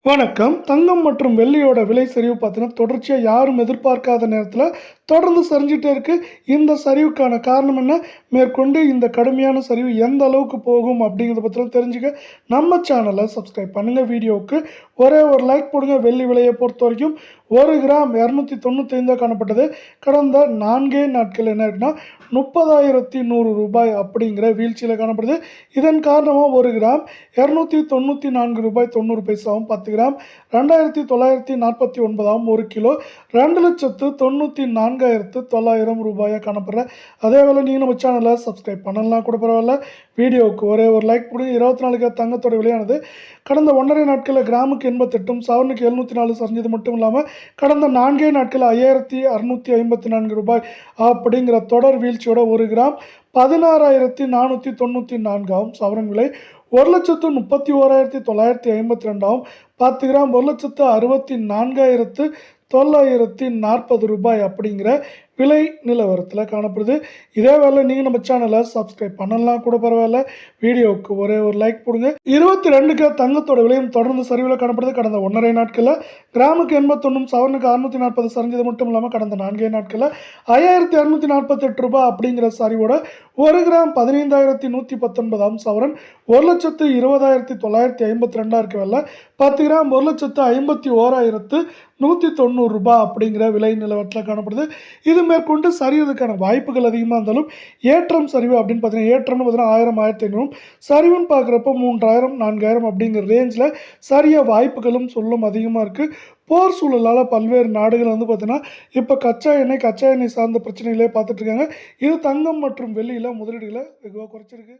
வணக்கம். தங்கம் மற்றும் வெள்ளியோட விலை சரிவு பார்த்தீங்கன்னா, தொடர்ச்சியா யாரும் எதிர்பார்க்காத நேரத்தில தொடர்ந்து சரிஞ்சுட்டே இருக்கு. இந்த சரிவுக்கான காரணம் என்ன? மேற்கொண்டு இந்த கடுமையான சரிவு எந்த அளவுக்கு போகும் அப்படிங்கிறத பத்திலாம் தெரிஞ்சுக்க நம்ம சேனலை சப்ஸ்கிரைப் பண்ணுங்க. வீடியோவுக்கு ஒரே ஒரு லைக் போடுங்க. வெள்ளி விலையை பொறுத்தவரைக்கும் 1 கிராம் 295 காணப்பட்டது. கடந்த 4 நாட்கள் என்ன ஆயிடுச்சுன்னா, ரூ. 30,100 அப்படிங்கிற வீழ்ச்சியில் காணப்படுது. இதன் காரணமாக 1 கிராம் ரூ. 294.90 10 கிராம் 2949 1 கிலோ 2,94,900 காணப்படுற. அதே வேளை நீங்கள் நம்ம சேனலை சப்ஸ்கிரைப் பண்ணலாம் கூட பரவாயில்ல. வீடியோவுக்கு ஒரே ஒரு லைக் போடுங்க. 24 கேரட் தங்கத்தோட விலையானது கடந்த 1.5 நாட்களில் கிராமுக்கு 88 சவரனுக்கு 704 சரிஞ்சது மட்டும் இல்லாமல் கடந்த 4 நாட்களில் ரூ. 5,654 அப்படிங்கிற தொடர் வீழ்ச்சியோட 1 கிராம் 16,494 சவரன் விலை 1,31,952 10 கிராம் 1,64,940 அப்படிங்கிற விலை நிலவரத்தில் காணப்படுது. இதே வேலை நீங்கள் நம்ம சேனலை சப்ஸ்கிரைப் பண்ணலாம் கூட பரவாயில்ல. வீடியோவுக்கு ஒரே ஒரு லைக் போடுங்க. 22 தங்கத்தோட விலையும் தொடர்ந்து சரிவில் காணப்படுது. கடந்த 1.5 நாட்களில் கிராமுக்கு 81 சவரனுக்கு 640 சரிஞ்சது மட்டும் இல்லாமல் கடந்த 4 நாட்களில் ரூ. 5,248 அப்படிங்கிற சரிவோட 1 கிராம் 15,119 சவரன் 1,20,952 இருக்க வேலை 10 கிராம் 1,51,190 அப்படிங்கிற விலை நிலவரத்தில் காணப்படுது. இது மேற்கொண்டு சரியதுக்கான வாய்ப்புகள் அதிகமாக இருந்தாலும் ஏற்றம் சரிவு அப்படின்னு பார்த்தீங்கன்னா, ஏற்றம்னு பார்த்தீங்கன்னா 1000 1500 சரிவுன்னு பார்க்குறப்போ 3000 4000 அப்படிங்கிற ரேஞ்சில் சரிய வாய்ப்புகளும் சொல்லும் அதிகமாக இருக்குது. போர் சூழலால் பல்வேறு நாடுகள் வந்து பார்த்தீங்கன்னா இப்போ கச்சா எண்ணெய் சார்ந்த பிரச்சனைகளே பார்த்துட்ருக்காங்க. இது தங்கம் மற்றும் வெள்ளியில் முதலீடுகளை வெகுவாக குறைச்சிருக்கு.